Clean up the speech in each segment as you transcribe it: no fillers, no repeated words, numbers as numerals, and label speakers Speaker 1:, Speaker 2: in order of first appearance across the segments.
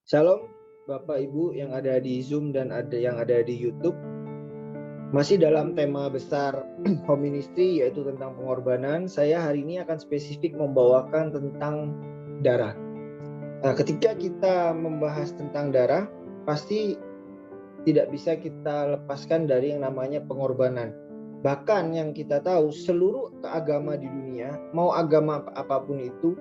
Speaker 1: Shalom Bapak Ibu yang ada di Zoom dan yang ada di YouTube. Masih dalam tema besar home ministry, yaitu tentang pengorbanan. Saya hari ini akan spesifik membawakan tentang darah. Nah, ketika kita membahas tentang darah, pasti tidak bisa kita lepaskan dari yang namanya pengorbanan. Bahkan yang kita tahu, seluruh agama di dunia, mau agama apapun itu,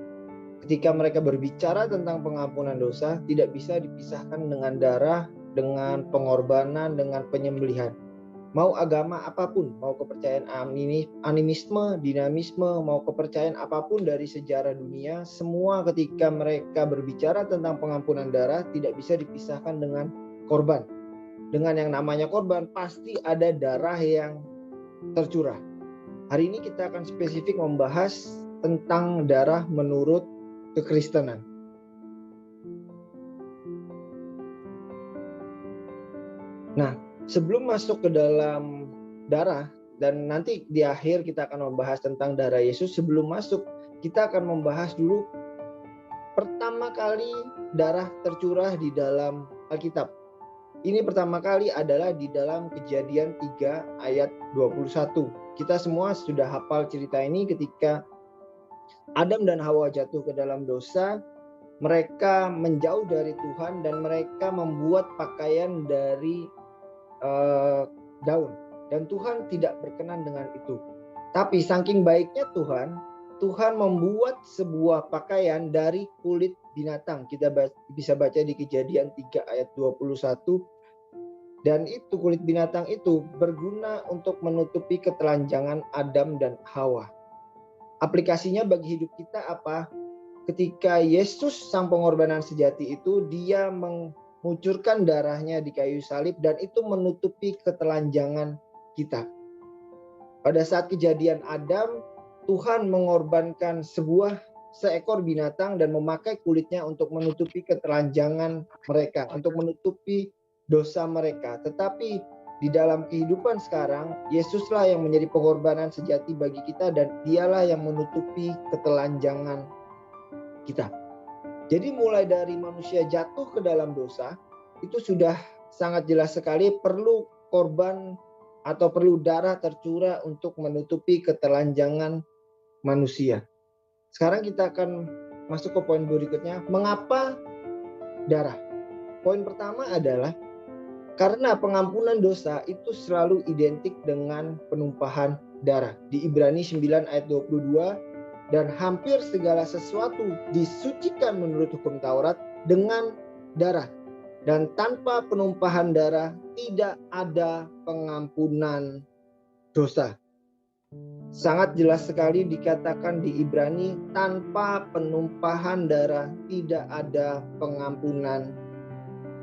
Speaker 1: ketika mereka berbicara tentang pengampunan dosa, tidak bisa dipisahkan dengan darah, dengan pengorbanan, dengan penyembelihan. Mau agama apapun, mau kepercayaan animisme, dinamisme, mau kepercayaan apapun dari sejarah dunia, semua ketika mereka berbicara tentang pengampunan darah tidak bisa dipisahkan dengan korban. Dengan yang namanya korban, pasti ada darah yang tercurah. Hari ini kita akan spesifik membahas tentang darah menurut kekristenan. Nah, sebelum masuk ke dalam darah, dan nanti di akhir kita akan membahas tentang darah Yesus, sebelum masuk kita akan membahas dulu pertama kali darah tercurah di dalam Alkitab. Ini pertama kali adalah di dalam Kejadian 3 ayat 21. Kita semua sudah hafal cerita ini. Ketika Adam dan Hawa jatuh ke dalam dosa, mereka menjauh dari Tuhan dan mereka membuat pakaian dari daun, dan Tuhan tidak berkenan dengan itu. Tapi saking baiknya Tuhan membuat sebuah pakaian dari kulit binatang. Kita bisa baca di Kejadian 3 ayat 21. Dan itu kulit binatang itu berguna untuk menutupi ketelanjangan Adam dan Hawa. Aplikasinya bagi hidup kita apa? Ketika Yesus sang pengorbanan sejati itu, dia mengucurkan darahnya di kayu salib dan itu menutupi ketelanjangan kita. Pada saat kejadian Adam, Tuhan mengorbankan seekor binatang dan memakai kulitnya untuk menutupi ketelanjangan mereka, untuk menutupi dosa mereka. Tetapi di dalam kehidupan sekarang, Yesuslah yang menjadi pengorbanan sejati bagi kita dan dialah yang menutupi ketelanjangan kita. Jadi mulai dari manusia jatuh ke dalam dosa, itu sudah sangat jelas sekali perlu korban atau perlu darah tercurah untuk menutupi ketelanjangan manusia. Sekarang kita akan masuk ke poin berikutnya. Mengapa darah? Poin pertama adalah karena pengampunan dosa itu selalu identik dengan penumpahan darah. Di Ibrani 9 ayat 22, dan hampir segala sesuatu disucikan menurut hukum Taurat dengan darah. Dan tanpa penumpahan darah tidak ada pengampunan dosa. Sangat jelas sekali dikatakan di Ibrani, tanpa penumpahan darah tidak ada pengampunan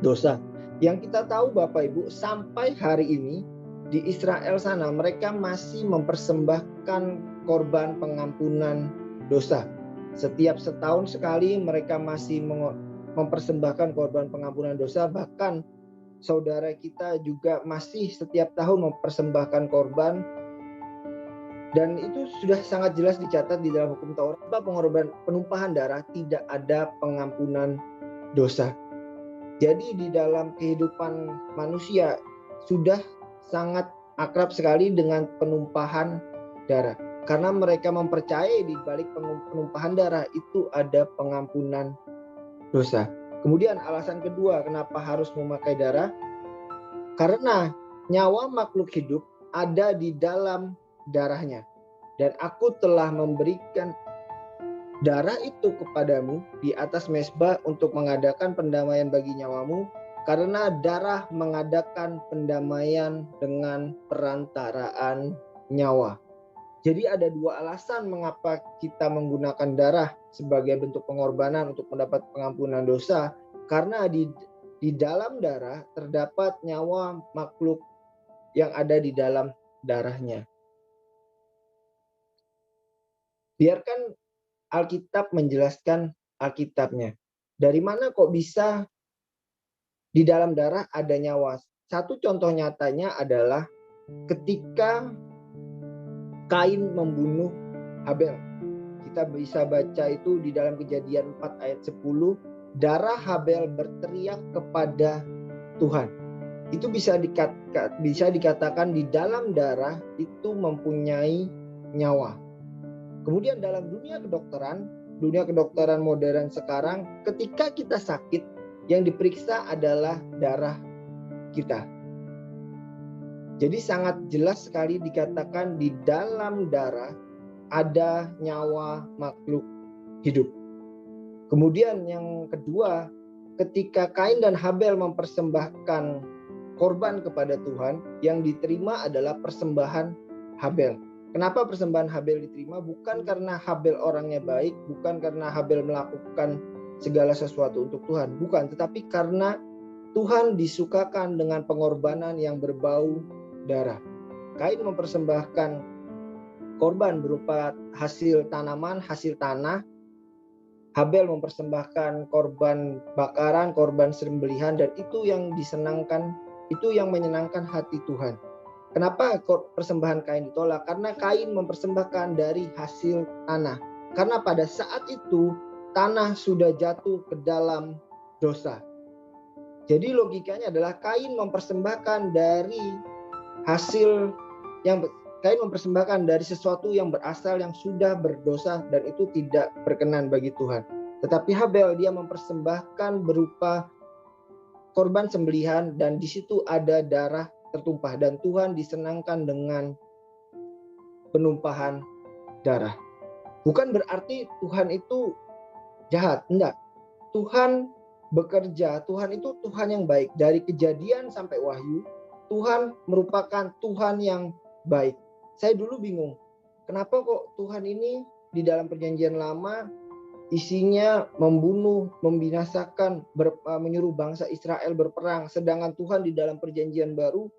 Speaker 1: dosa. Yang kita tahu Bapak Ibu, sampai hari ini di Israel sana mereka masih mempersembahkan korban pengampunan dosa. Setiap setahun sekali mereka masih mempersembahkan korban pengampunan dosa. Bahkan saudara kita juga masih setiap tahun mempersembahkan korban. Dan itu sudah sangat jelas dicatat di dalam hukum Taurat, pengorbanan penumpahan darah tidak ada pengampunan dosa. Jadi di dalam kehidupan manusia sudah sangat akrab sekali dengan penumpahan darah. Karena mereka mempercayai di balik penumpahan darah itu ada pengampunan dosa. Kemudian alasan kedua kenapa harus memakai darah? Karena nyawa makhluk hidup ada di dalam darahnya. Dan aku telah memberikan darah itu kepadamu di atas mezbah untuk mengadakan pendamaian bagi nyawamu, karena darah mengadakan pendamaian dengan perantaraan nyawa. Jadi ada dua alasan mengapa kita menggunakan darah sebagai bentuk pengorbanan untuk mendapat pengampunan dosa. Karena di dalam darah terdapat nyawa makhluk yang ada di dalam darahnya. Biarkan Alkitab menjelaskan Alkitabnya. Dari mana kok bisa di dalam darah ada nyawa? Satu contoh nyatanya adalah ketika Kain membunuh Habel. Kita bisa baca itu di dalam Kejadian 4 ayat 10. darah Habel berteriak kepada Tuhan. Itu bisa dikatakan di dalam darah itu mempunyai nyawa. Kemudian dalam dunia kedokteran modern sekarang, ketika kita sakit, yang diperiksa adalah darah kita. Jadi sangat jelas sekali dikatakan di dalam darah ada nyawa makhluk hidup. Kemudian yang kedua, ketika Kain dan Habel mempersembahkan korban kepada Tuhan, yang diterima adalah persembahan Habel. Kenapa persembahan Habel diterima? Bukan karena Habel orangnya baik, bukan karena Habel melakukan segala sesuatu untuk Tuhan, bukan, tetapi karena Tuhan disukakan dengan pengorbanan yang berbau darah. Kain mempersembahkan korban berupa hasil tanaman, hasil tanah. Habel mempersembahkan korban bakaran, korban sembelihan, dan itu yang disenangkan, itu yang menyenangkan hati Tuhan. Kenapa persembahan Kain ditolak? Karena Kain mempersembahkan dari hasil tanah. Karena pada saat itu tanah sudah jatuh ke dalam dosa. Jadi logikanya adalah Kain mempersembahkan dari hasil yang Kain mempersembahkan dari sesuatu yang berasal yang sudah berdosa dan itu tidak berkenan bagi Tuhan. Tetapi Habel dia mempersembahkan berupa korban sembelihan dan di situ ada darah tertumpah dan Tuhan disenangkan dengan penumpahan darah. Bukan berarti Tuhan itu jahat, enggak. Tuhan bekerja, Tuhan itu Tuhan yang baik. Dari Kejadian sampai Wahyu, Tuhan merupakan Tuhan yang baik. Saya dulu bingung, kenapa kok Tuhan ini di dalam Perjanjian Lama isinya membunuh, membinasakan, menyuruh bangsa Israel berperang. Sedangkan Tuhan di dalam Perjanjian Baru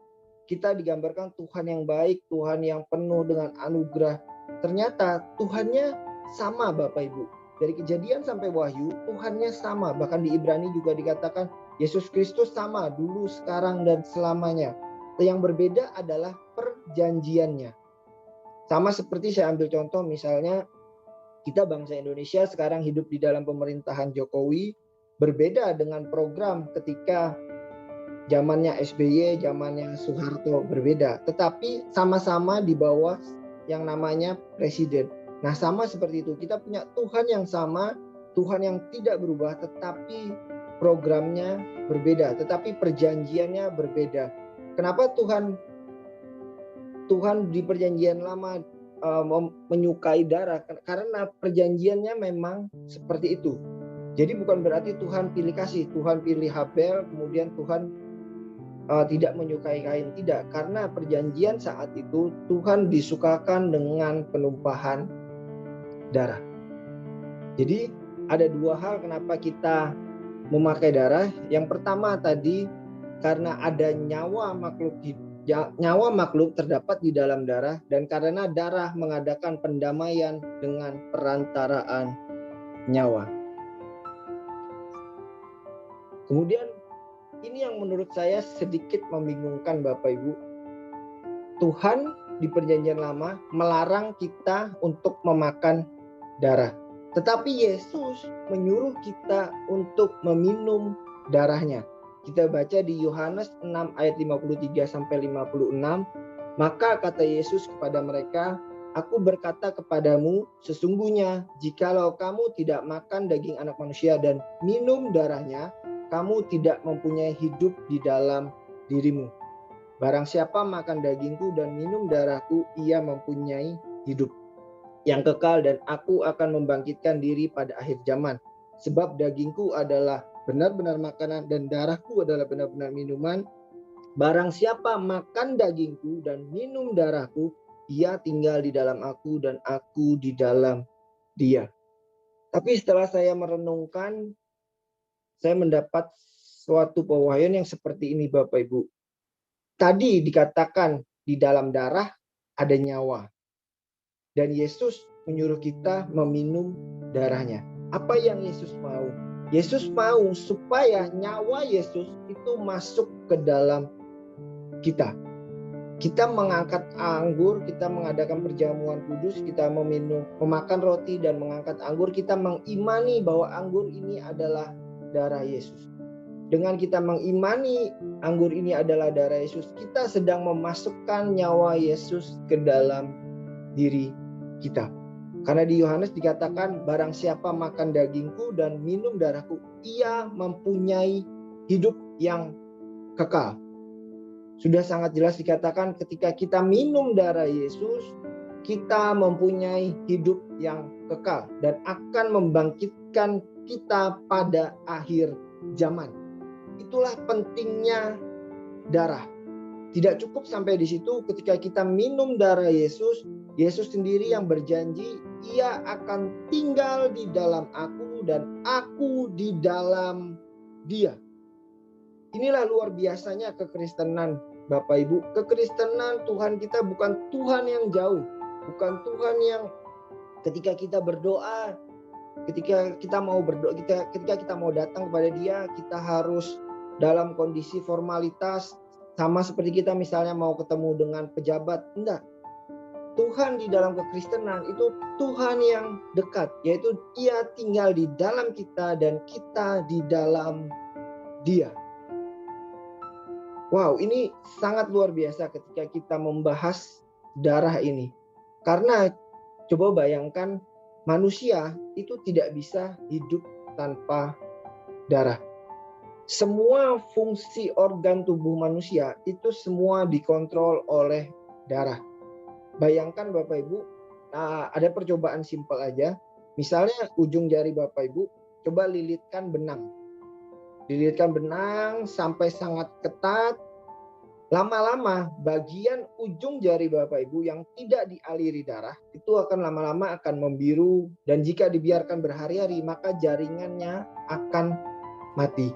Speaker 1: kita digambarkan Tuhan yang baik, Tuhan yang penuh dengan anugerah. Ternyata Tuhannya sama Bapak Ibu. Dari Kejadian sampai Wahyu, Tuhannya sama. Bahkan di Ibrani juga dikatakan Yesus Kristus sama dulu, sekarang, dan selamanya. Yang berbeda adalah perjanjiannya. Sama seperti saya ambil contoh misalnya kita bangsa Indonesia sekarang hidup di dalam pemerintahan Jokowi, berbeda dengan program ketika zamannya SBY, zamannya Soeharto, berbeda. Tetapi sama-sama di bawah yang namanya presiden. Nah sama seperti itu, kita punya Tuhan yang sama, Tuhan yang tidak berubah, tetapi programnya berbeda, tetapi perjanjiannya berbeda. Kenapa Tuhan di Perjanjian Lama menyukai darah? Karena perjanjiannya memang seperti itu. Jadi bukan berarti Tuhan pilih kasih, Tuhan pilih Habel, kemudian Tuhan tidak menyukai Kain, tidak. Karena perjanjian saat itu Tuhan disukakan dengan penumpahan darah. Jadi ada dua hal kenapa kita memakai darah. Yang pertama tadi karena ada nyawa makhluk terdapat di dalam darah, dan karena darah mengadakan pendamaian dengan perantaraan nyawa. Kemudian ini yang menurut saya sedikit membingungkan Bapak Ibu. Tuhan di Perjanjian Lama melarang kita untuk memakan darah. Tetapi Yesus menyuruh kita untuk meminum darahnya. Kita baca di Yohanes 6 ayat 53 sampai 56. Maka kata Yesus kepada mereka, Aku berkata kepadamu, sesungguhnya jikalau kamu tidak makan daging anak manusia dan minum darahnya, kamu tidak mempunyai hidup di dalam dirimu. Barang siapa makan dagingku dan minum darahku, ia mempunyai hidup yang kekal, dan aku akan membangkitkan diri pada akhir zaman. Sebab dagingku adalah benar-benar makanan dan darahku adalah benar-benar minuman. Barang siapa makan dagingku dan minum darahku, ia tinggal di dalam aku dan aku di dalam dia. Tapi setelah saya merenungkan, saya mendapat suatu pewahyuan yang seperti ini Bapak Ibu. Tadi dikatakan di dalam darah ada nyawa. Dan Yesus menyuruh kita meminum darahnya. Apa yang Yesus mau? Yesus mau supaya nyawa Yesus itu masuk ke dalam kita. Kita mengangkat anggur, kita mengadakan perjamuan kudus, kita memakan roti dan mengangkat anggur, kita mengimani bahwa anggur ini adalah darah Yesus. Dengan kita mengimani anggur ini adalah darah Yesus, kita sedang memasukkan nyawa Yesus ke dalam diri kita. Karena di Yohanes dikatakan, barang siapa makan dagingku dan minum darahku, ia mempunyai hidup yang kekal. Sudah sangat jelas dikatakan ketika kita minum darah Yesus, kita mempunyai hidup yang kekal dan akan membangkitkan kita pada akhir zaman. Itulah pentingnya darah. Tidak cukup sampai di situ, ketika kita minum darah Yesus, Yesus sendiri yang berjanji, ia akan tinggal di dalam aku dan aku di dalam dia. Inilah luar biasanya kekristenan, Bapak Ibu. Kekristenan Tuhan kita bukan Tuhan yang jauh, bukan Tuhan yang ketika kita berdoa, ketika kita mau datang kepada Dia, kita harus dalam kondisi formalitas, sama seperti kita misalnya mau ketemu dengan pejabat. Enggak. Tuhan di dalam kekristenan itu Tuhan yang dekat, yaitu Ia tinggal di dalam kita dan kita di dalam Dia. Wow, ini sangat luar biasa ketika kita membahas darah ini. Karena coba bayangkan, manusia itu tidak bisa hidup tanpa darah. Semua fungsi organ tubuh manusia itu semua dikontrol oleh darah. Bayangkan Bapak Ibu, ada percobaan simpel aja. Misalnya ujung jari Bapak Ibu, coba lilitkan benang. Lilitkan benang sampai sangat ketat. Lama-lama bagian ujung jari Bapak Ibu yang tidak dialiri darah itu akan lama-lama akan membiru, dan jika dibiarkan berhari-hari maka jaringannya akan mati.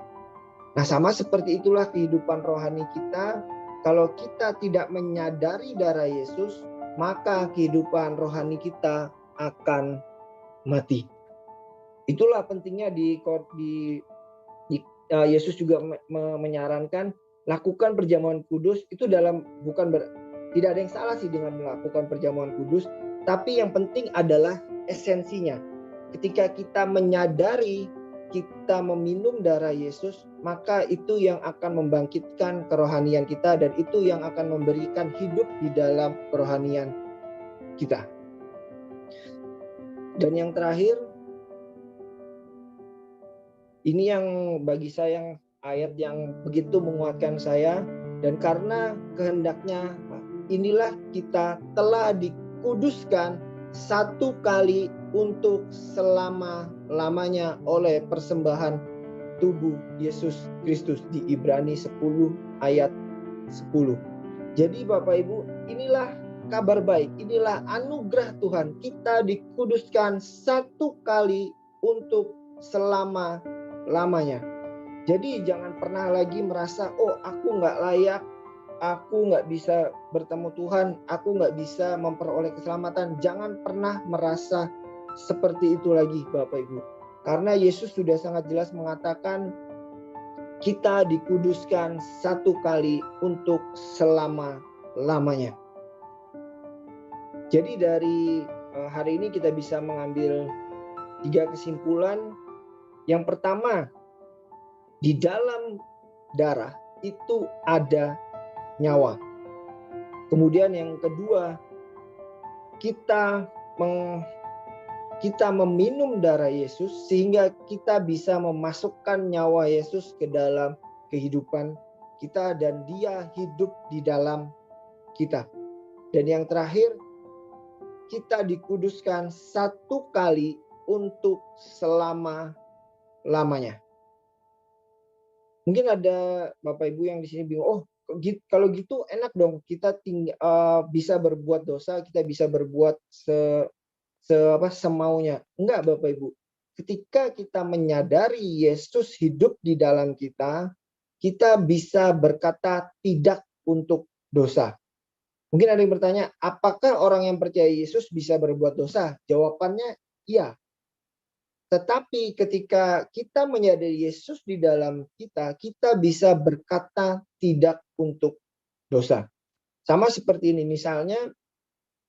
Speaker 1: Nah, sama seperti itulah kehidupan rohani kita. Kalau kita tidak menyadari darah Yesus, maka kehidupan rohani kita akan mati. Itulah pentingnya Yesus juga menyarankan lakukan perjamuan kudus. Itu tidak ada yang salah sih dengan melakukan perjamuan kudus, tapi yang penting adalah esensinya. Ketika kita menyadari kita meminum darah Yesus, maka itu yang akan membangkitkan kerohanian kita, dan itu yang akan memberikan hidup di dalam kerohanian kita. Dan yang terakhir, ini yang bagi saya ayat yang begitu menguatkan saya, dan karena kehendaknya inilah kita telah dikuduskan satu kali untuk selama-lamanya oleh persembahan tubuh Yesus Kristus, di Ibrani 10 ayat 10. Jadi Bapak Ibu, inilah kabar baik, inilah anugerah Tuhan, kita dikuduskan satu kali untuk selama-lamanya. Jadi jangan pernah lagi merasa, oh aku nggak layak, aku nggak bisa bertemu Tuhan, aku nggak bisa memperoleh keselamatan. Jangan pernah merasa seperti itu lagi Bapak Ibu. Karena Yesus sudah sangat jelas mengatakan kita dikuduskan satu kali untuk selama-lamanya. Jadi dari hari ini kita bisa mengambil 3 kesimpulan. Yang pertama, di dalam darah itu ada nyawa. Kemudian yang kedua, kita meminum darah Yesus sehingga kita bisa memasukkan nyawa Yesus ke dalam kehidupan kita dan Dia hidup di dalam kita. Dan yang terakhir, kita dikuduskan satu kali untuk selama-lamanya. Mungkin ada Bapak Ibu yang di sini bingung, kalau gitu enak dong, kita bisa berbuat dosa, kita bisa berbuat semaunya. Enggak Bapak Ibu. Ketika kita menyadari Yesus hidup di dalam kita, kita bisa berkata tidak untuk dosa. Mungkin ada yang bertanya, apakah orang yang percaya Yesus bisa berbuat dosa? Jawabannya iya. Tetapi ketika kita menyadari Yesus di dalam kita, kita bisa berkata tidak untuk dosa. Sama seperti ini, misalnya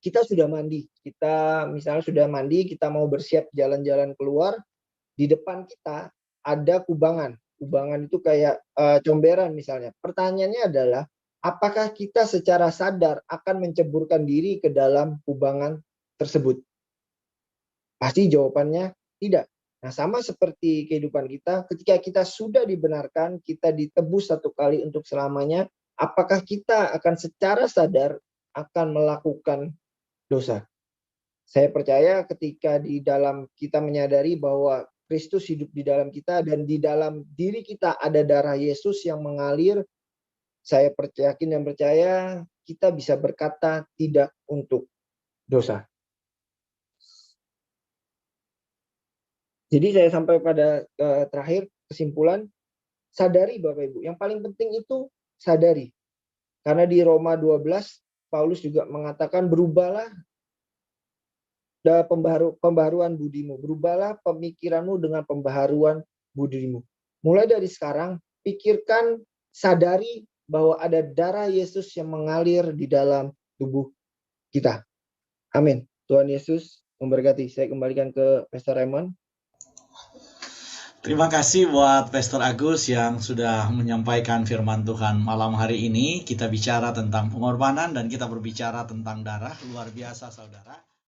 Speaker 1: kita sudah mandi. Kita misalnya sudah mandi, kita mau bersiap jalan-jalan keluar, di depan kita ada kubangan. Kubangan itu kayak comberan misalnya. Pertanyaannya adalah, apakah kita secara sadar akan menceburkan diri ke dalam kubangan tersebut? Pasti jawabannya tidak. Nah, sama seperti kehidupan kita, ketika kita sudah dibenarkan, kita ditebus satu kali untuk selamanya, apakah kita akan secara sadar akan melakukan dosa? Saya percaya ketika di dalam kita menyadari bahwa Kristus hidup di dalam kita dan di dalam diri kita ada darah Yesus yang mengalir, saya yakin dan percaya kita bisa berkata tidak untuk dosa. Jadi saya sampai pada terakhir kesimpulan, sadari Bapak Ibu, yang paling penting itu sadari. Karena di Roma 12 Paulus juga mengatakan berubahlah pembaharuan budimu, berubahlah pemikiranmu dengan pembaharuan budimu. Mulai dari sekarang pikirkan, sadari bahwa ada darah Yesus yang mengalir di dalam tubuh kita. Amin. Tuhan Yesus memberkati. Saya kembalikan ke Pastor Raymond.
Speaker 2: Terima kasih buat Pastor Agus yang sudah menyampaikan firman Tuhan malam hari ini. Kita bicara tentang pengorbanan dan kita berbicara tentang darah. Luar biasa saudara.